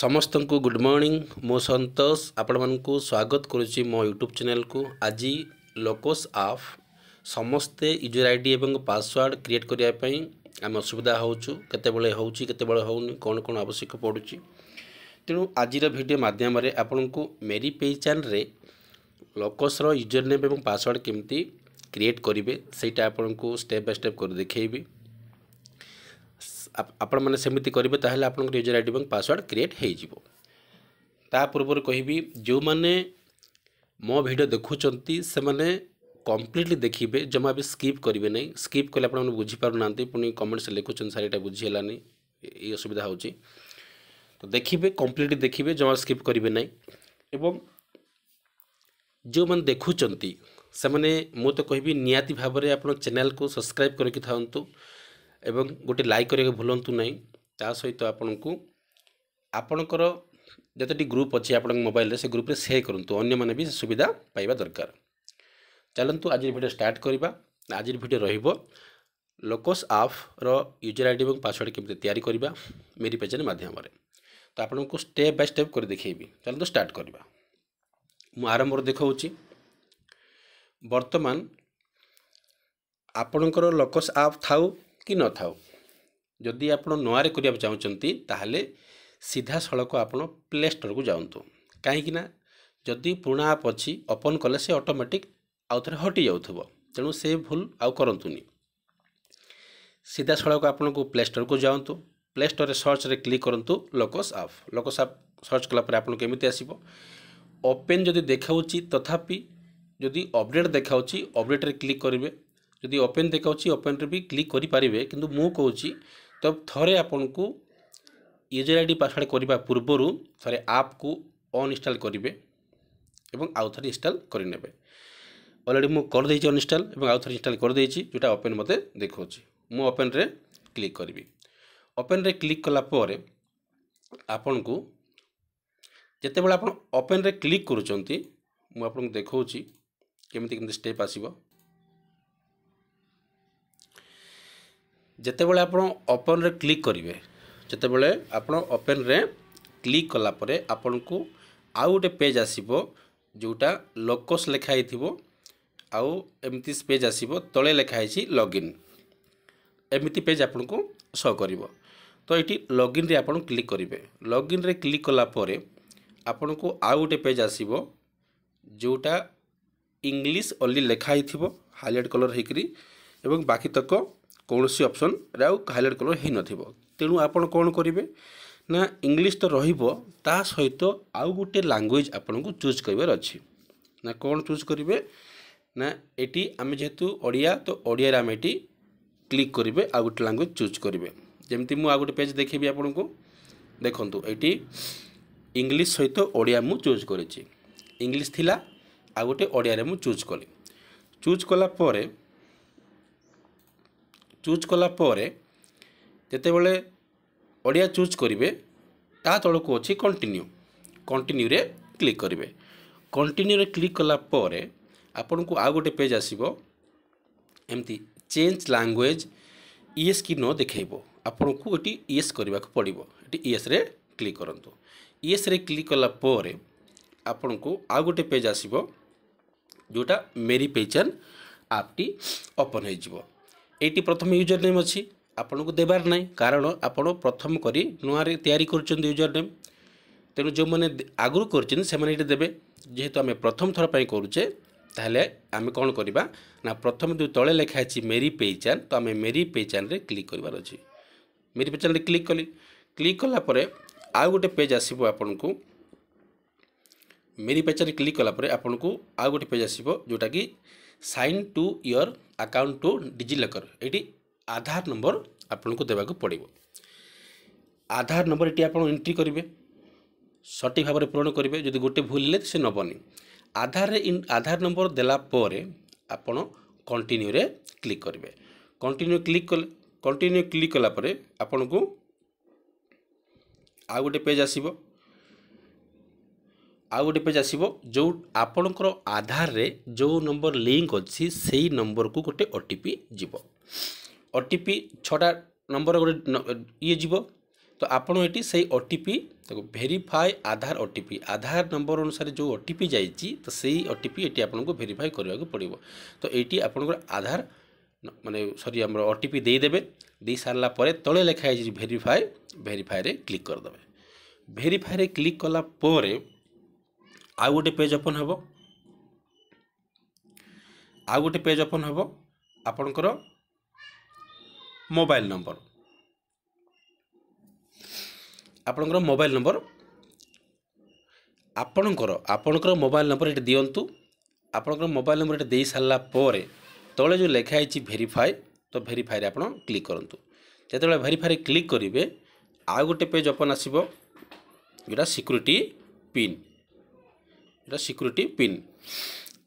समस्त को good morning मो संतोष आपण मानकु स्वागत करुच्ची मो यूट्यूब चैनल को। आज लोकस आप समस्ते यूजर आईडी एवं पासवर्ड क्रिएट करने आम असुविधा होचु केतेबेले होउची केतेबेले होउनी कौन कौन आवश्यक पड़ुची। तेणु आज वीडियो माध्यम रे आपण को मेरी पहचान रे लोकस रो यूजर नेम एवं पासवर्ड केमती क्रिएट करेंगे सेटा आपण को स्टेप बाय स्टेप कर देखैबी। आपण मैंने सेमती करेंगे ताहले आपण यूजर आईडी और पासवर्ड क्रिएट हो ता पूर्व कहबी जो मैंने मो वीडियो देखुंट से मैंने कंप्लीटली देखिए जमा भी स्किप करेंगे नहीं। स्किप कले आप बुझीपार ना पुणी कमेंट से लिखुं सार यहाँ बुझीगलानी ये असुविधा हो तो देखिए कंप्लीटली देखिए जमा स्किप करेंगे नहीं। एवं जो मैंने देखुंट से मैंने मु तो कहबी नियाती भाव में आप चैनल को सब्सक्राइब करके थांतु एवं गोटे लाइक करके भूलु नहीं। ता सहित आपण को आपणकर जतटी ग्रुप अच्छी आप मोबाइल से ग्रुप रे शेयर करूँ अन्य माने भी सुविधा पाइबा दरकार। चलतु आज वीडियो स्टार्ट करवा। आज वीडियो रहिबो लोकस आप रो यूजर आईडी और पासवर्ड केमते तैयारी करवा मेरी पहचान माध्यम रे। तो आपण को स्टेप बाय स्टेप कर देखैबी। चलतु स्टार्ट करवा। मु आरंभ देखाऊची वर्तमान आपणकर लोकस आप थाउ कि न थाउ जदि आप नुआरे करने चाहते ताहले सीधा सड़क आप प्ले स्टोर को जाऊँ कहीं जदि पुराना आप अच्छी ओपन कले से ऑटोमेटिक आउ थे हटि जाऊँ तेणु से भूल आउ करतुनी। सीधा सड़क आपन को प्ले स्टोर को जाऊँ प्ले स्टोर रे सर्च रे क्लिक करूँ लोकस आप सर्च कलापर आपन केमिति आसीबो। ओपन जदि देखाउची तथापि जदि अपडेट देखाउची अपडेट रे क्लिक करेंगे। जदि ओपन देखाउची ओपन रे भी क्लिक करि पारिबे किंतु मु कहूची तो थरे आपन को यूजर आईडी पासवर्ड करबा पूर्वरु थरे ऐप को अनइंस्टॉल करेंगे एवं आउ थरे इंस्टॉल कर नेबे। ऑलरेडी मु कर देछि अनइंस्टॉल एवं आउ थरे इंस्टॉल कर देछि जोटा ओपन मते देखौची। मु ओपन रे क्लिक करबी। ओपन रे क्लिक कला परे आपन को जते बेला आपन ओपन रे क्लिक करूचंती मु आपन को देखौची केमिति केमिति स्टेप आसीबो। जितेबाला आप ओपन रे क्लिक करेंगे जितेबाला आप ओपन रे क्लिक कला परे आपन को आउ गोटे पेज आसीबो जोटा लोकस लिखाई थिबो आउ एमती पेज आसीबो तले लिखाई लॉगिन एमती पेज आपन को शो करिवो। तो ये लॉगिन रे आपन क्लिक करेंगे। लॉगिन रे क्लिक कला परे आपन को आउ गोटे पेज आसीबो जोटा इंग्लिश ओनली लिखाई थिबो हाइलाइट कलर हेकरी एवं बाकी तक कौन सी ऑप्शन राउ हाइलाइट कलर हो नथिबो। तेणु आपण कौन करेंगे ना इंग्लिश तो रहिबो ता सहित आउ गोटे लैंग्वेज आपन को चूज करबार अछि ना कौन चूज करेंगे ना एटी आम जेहेतु ओडिया तो ओडिया आम एटी क्लिक करेंगे आउ गोटे लैंग्वेज चूज करेंगे। जमती मु आउ गोटे पेज देखेबी आपन को देखंतु एटी इंग्लिश सहित ओडिया मु चूज करेछि इंग्लिश थिला आउ गोटे ओडिया रे मु चूज कली। चूज कला परे जेते बेले ओडिया चूज करेंगे ता तलक अच्छी कंटिन्यू रे क्लिक करेंगे। कंटिन्यू रे क्लिक कला परे आपन को आउ गोटे पेज आसीबो एमती चेंज लैंग्वेज ईएस की न देखेबो आपन को एटी ईएस करबा को पड़िबो। एटी ईएस रे क्लिक करंतु। ईएस रे क्लिक कला परे आपन को आउ गोटे पेज आसीबो जोटा मेरी पहचान आपटी ओपन हो जिवो। एटी प्रथम यूजर नेम अच्छी आपन को देबार नहीं कारण आपन प्रथम करी नुआ रे तैयारी करछन यूजर नेम। तेणु जो मैंने आगु करछन से माने एटी देबे जेहेतु आम प्रथम थर पई करूचे ताहले आम कौन करबा ना प्रथम जो तले लिखा अछि मेरी पहचान तो आम मेरी पहचान रे क्लिक करबार अछि। मेरी पहचान रे क्लिक कली। क्लिक कला परे आउ गोटे पेज आसीबो आपन को मेरी पहचान रे क्लिक कला परे आपन को आउ गोटे पेज आसीबो जोटा कि sign to your account to DigiLocker एटी आधार नंबर आपन को देबा को पड़िबो। आधार नंबर एटी आपन एंट्री करेंगे सटीक भाव में पूरण करेंगे जदि गोटे भूल ले से नबनी आधार नंबर देला परे आपन कंटिन्यू रे क्लिक करेंगे। कंटिन्यू क्लिक कला परे आपन को आउ गोटे पेज आसीबो जो आपणकर आधार रे जो नंबर लिंक अच्छी से नंबर को गोटे ओटीपी जीवो। ओटीपी 6टा नंबर गोटे ये जीवो तो आपण ये से ओटीपी देखो भेरीफाई आधार ओटीपी आधार नंबर अनुसार जो ओटीपी जाइए तो सही ओटीपी ये आपको भेरीफाई करने पड़ो। तो ये आपंकर आधार माने सॉरी आम ओटीपी देदेवे दे सारा पर तले लिखाई भेरीफाई भेरीफाई रे क्लिक करदे। भेरीफाई रे क्लिक कला परे आउ गोटे पेज ओपन हम आउ गोटे पेज ओपन हम आपणकर मोबाइल नंबर आपणकर मोबाइल नंबर आपणकर मोबाइल नंबर ये दिंतु। आपणकर मोबाइल नंबर ये दे सारा पर तले जो लिखाई भेरीफाई तो भेरीफाई आप क्लिक करूँ। जो भेरीफाई क्लिक करेंगे आउ गोटे पेज ओपन आसो जोटा सिक्यूरीटी पिन जोटा सिक्यूरीटी पिन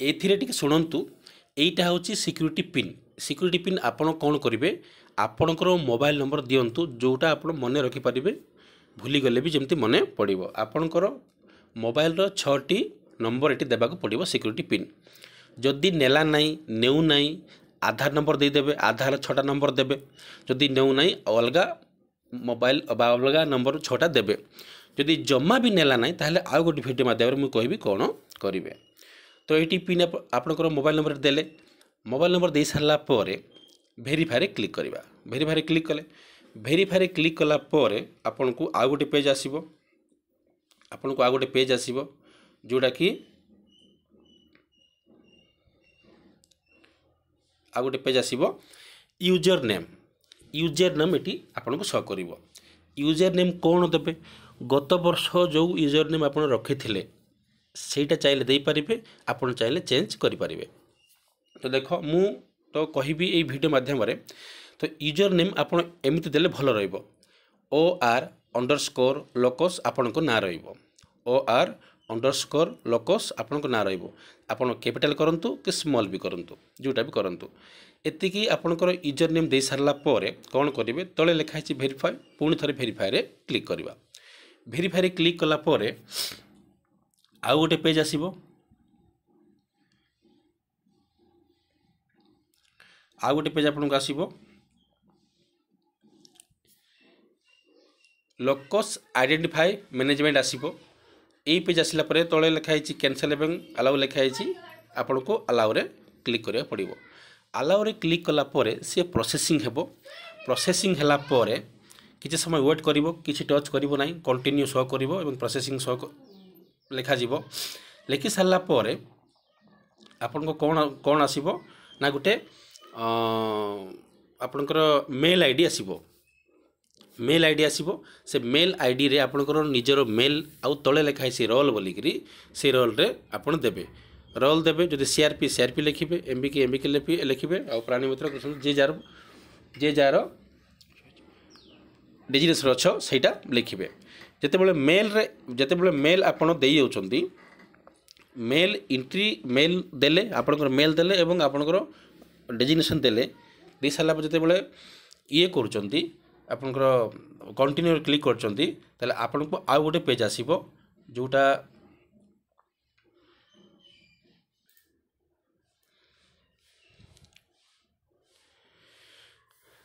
ए शुणु यहीटा हूँ सिक्यूरीटी पिन। सिक्यूरीटी पिन आपड़ कौन करेंगे आपणकर मोबाइल नंबर दिंतु जोटा आप मन रखिपारे भूलीगले भी जमी मन पड़ो। आपणकर मोबाइल 6टी नंबर ये देवाक पड़ो सिक्यूरीटी पिन जदि नेला नाई नेउ नाई आधार नंबर देदेवे आधार 6टा नंबर देवे जदि नेउ नाई अलगा मोबाइल अलग नंबर 6टा देवे जदि जमा भी नेला नाई ताहले आउ गोटे भिडियो माध्यम मुझे कहबी कौन करेंगे। तो ये पिन आपणकर मोबाइल नंबर देले मोबाइल नंबर दे सारा पर भेरीफाई क्लिक करवा। भेरीफाई क्लिक कले भेरीफाई क्लिक कला पर आपन को आउ गोटे पेज आसीबो आपन को आउ गोटे पेज आसीबो जोटा कि आउ गोटे पेज आसीबो यूजर नेम ये आपन को शो करिवो। यूजर नेम कौन देबे गत वर्ष जो यूजर नेम आपन रखिथिले सेटा चाहिए दे पारिबे आपन चाहिए चेंज करि पारिबे। तो देख मु तो कहबी ये वीडियो माध्यम रे तो यूजर नेम आपन एमिति देले भल रहइबो OR_ लोकस आपन को ना रहइबो OR_ लोकस आपन को ना रहइबो। आपन कैपिटल करंतु कि स्मॉल भी करंतु जोटा भी करंतु एतिकी आपनकर यूजर नेम दे सारला पर कौन करेंगे तले लिखाई भेरीफाई पुणी थे भेरीफाई रे क्लिक करवा। भेरीफाई रे क्लिक कला पर आउ गोटे पेज आसीबो आउ गोटे पेज आपन को आसीबो लोकस आइडेंटिफाई मैनेजमेंट आसीबो। यही पेज आसला पर तले लिखाई कैंसल एवं अलाउ लिखाई आपन को अलाउ रे क्लिक करिया पड़िबो। अलाउ रे क्लिक कला पर सी प्रोसेसिंग हेबो प्रोसेसिंग हला पर किसी समय वेट करिवो किसी टच करिवो नाही कंटिन्यू शो करिवो एवं प्रोसेसिंग शो लिखा जीवो। लिखि सारला पर आपन को कौन आसीबो ना गोटे आपनकर मेल आईडी आसीबो मेल आईडी आसीबो। से मेल आईडी रे आपनकर निजर मेल आउ तले लिखाई से रोल बोलिकरी से रोल रे आपन देबे रोल देबे जदि सीआरपी लिखिबे एमबीके लिखिबे आउ प्राणी मित्र कृष्ण जे जार डिजिनेस अच्छ सेटा लिखिबे। जेतेबेले मेल आपन देई जाउछंती मेल एंट्री मेल देले आपनकर मेल देले एवं आपनकर डेजिग्नेशन देले दे सारा पर जेतेबेले ये करूछंती आपनकर कंटिन्यू क्लिक करछंती ताले आपन को आउ गोटे पेज आसीबो जोटा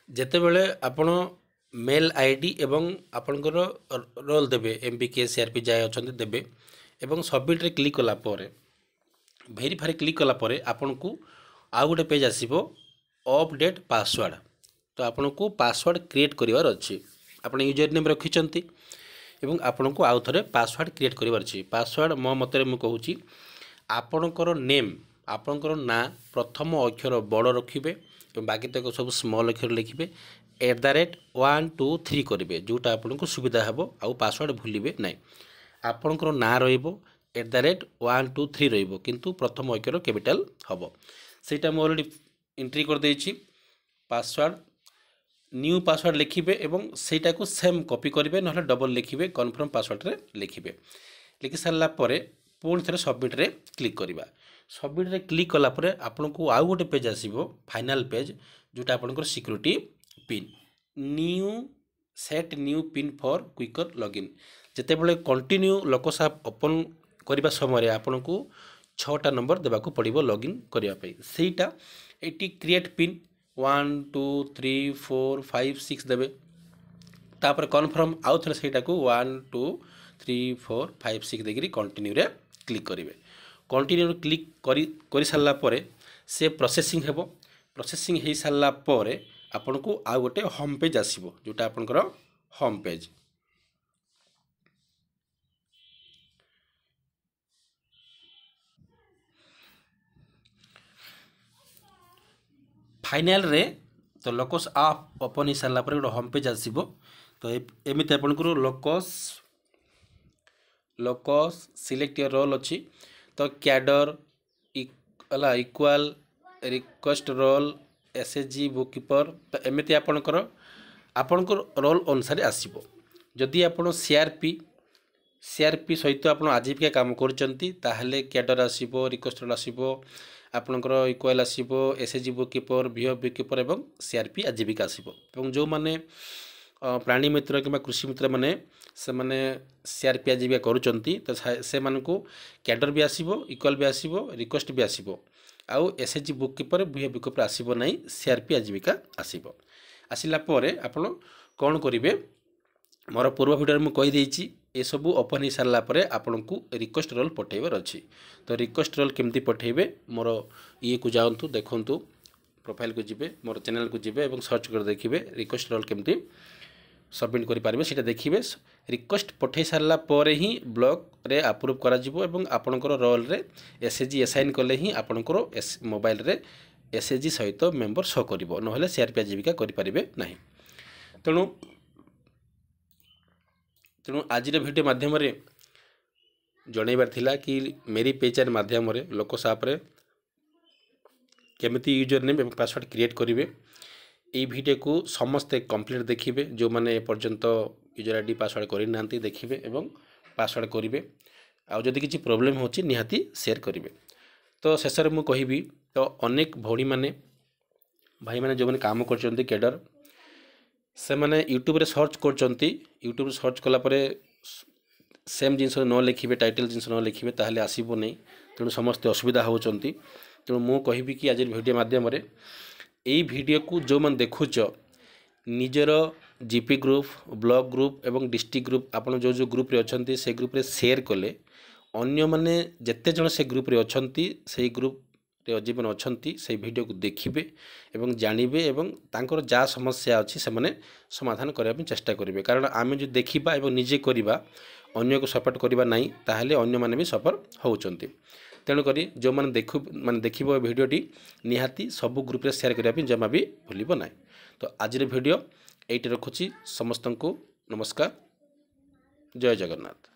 जेतेबेले आपण मेल आईडी एवं आपनकर रोल देबे एमबीके सीआरपी जाय अछंती देबे एवं सबमिट रे क्लिक कला पर भेरीफाई क्लिक कला पर आपन को आउ गोटे पेज आसीबो अपडेट पासवर्ड। तो आपन को पासवर्ड क्रिएट करिवार अछि आपन यूजर नेम रखिचंती एवं आपन को आउ थरे पासवर्ड क्रिएट करिवार अछि। पासवर्ड मो मतरे मु कहूची आपनकर नेम आपनकर ना प्रथम अक्षर बड़ रखिबे एवं बाकी तक सब स्मॉल अक्षर लिखिबे @123 करेंगे जोटा आपन को सुविधा हेबो आउ पासवर्ड भूलिबे नाही। आपनकर ना रहिबो @123 रहिबो किंतु प्रथम अक्षर कैपिटल हबो सेटा मो ऑलरेडी एंट्री कर देछि। पासवर्ड न्यू पासवर्ड लिखिबे एवं सेटा को सेम कॉपी करेंगे ना डबल लिखिबे कन्फर्म पासवर्ड रे लिखिबे। लिखि सारला परे पुणी थे सबमिट रे क्लिक करवा। सबमिट रे क्लिक कला परे आपन को आउ गोटे पेज आसीबो फाइनल पेज जोटा आपनकर security pin new set new pin for quicker login. जेतेबेले कंटिन्यू लोकस ऐप ओपन करबा समय आपन को 6टा नंबर देबाकू पड़िबो लॉगिन करिया पई सेटा एटी क्रिएट पिन 1 2 3 4 5 6 देबे तापर कन्फर्म आउ थे से 1 2 3 4 5 6 देकर कंटिन्यू रे क्लिक करेंगे। कंटिन्यू क्लिक कर सारा पर से प्रोसेसिंग हेबो। प्रोसेसिंग हो सारा पर आपन को आउ गोटे होम पेज आसीबो जोटा आपनकर होम पेज। फाइनल रे तो लोकस आप ओपन हो सारा पर गोटे होम पेज आसीबो। तो एमती आपनकर लोकस सिलेक्ट योर रोल अच्छी तो cadre equal request role SHG book keeper तो एमती आपणकर रोल अनुसार आसीबो। जदि आपण सीआरपी सहित आप आजीविका काम करचंती ताहले कैडर आसीबो, रिक्वेस्ट रोल आसीबो, आपणकर इक्वाल आसीबो, SHG book keeper, VO book keeper एवं सीआरपी आजीविका आसीबो। एवं जो माने प्राणी मित्र कि कृषि मित्र माने से माने सीआरपी आजीविका करूचंती तो से मानकु कैडर भी आसीबो, इक्वाल भी आसीबो, रिक्वेस्ट भी आसीबो, आउ SHG book keeper VO book keeper आसीबो नहीं, सीआरपी आजीविका आसीबो। आसिला परे आपण कौन करेंगे मोर पूर्व भिडियो में कहीदेची ये सब ओपन हो सारा पर आपन को रिक्वेस्ट रोल पठेबार अच्छी। तो रिक्वेस्ट रोल केमती पठेबे मोर ये को जाऊँ देखूँ प्रोफाइल को जिबे मोर चैनल को जिबे और सर्च कर देखिए रिक्वेस्ट रोल केमती सबमिट करेंगे सीटा देखिए। रिक्वेस्ट पठे सारा पर ही ब्लॉक रे अप्रूव करा जिवो एवं आपनकर रोल रे एसएचजी असाइन कले ही आपनकर मोबाइल रे एसएचजी सहित मेंबर शो करिवो नहले सीआरपी आजीविका करि परिबे नाही। तेणु आज वीडियो माध्यम जनइबार थिला कि मेरी पेचर माध्यम लोकस आप केमिति यूजर नेम और पासवर्ड क्रिएट करेंगे। ये वीडियो को समस्ते कंप्लीट देखिए जो मैंने एपर्यंत यूजर आईडी पासवर्ड करना देखिए एवं पासवर्ड करेंगे। आदि किसी प्रोब्लेम हो निहाती शेयर करेंगे। तो शेष में मुझे तो अनेक भौणी मैंने भाई मैंने जो मैंने काम कर कैडर से मैंने यूट्यूब रे सर्च कर यूट्यूब सर्च कलापर सेम जिनस न लिखे टाइटल जिनस न लिखे ताहले आसीबो नहीं। तेणु समस्ते असुविधा होचंती। तेणु मु कहिबी कि आज वीडियो माध्यम यही वीडियो को जो मन देखुच निजर जीपी ग्रुप ब्लॉक ग्रुप एवं डिस्ट्रिक्ट ग्रुप आपन जो ग्रुप रे अछंती से ग्रुप रे शेयर कले अन्य माने जेते जण से ग्रुप रे अछंती से ग्रुप रे जीवन अछंती से वीडियो को देखिबे एवं जानिबे एवं तांकर जा समस्या अछि से माने समाधान करबा चेष्टा करिवे। कारण आमे जो देखिबा एवं निजे करिबा अन्य को सपोर्ट करिबा नाही ताहले अन्य माने भी सफर होउचंती। तेणुक जो मैंने देखो भिडटी निहाती सबू ग्रुप रे शेयर करने जमा भी भूल ना। तो आज वीडियो ये रखुची समस्त को नमस्कार। जय जगन्नाथ।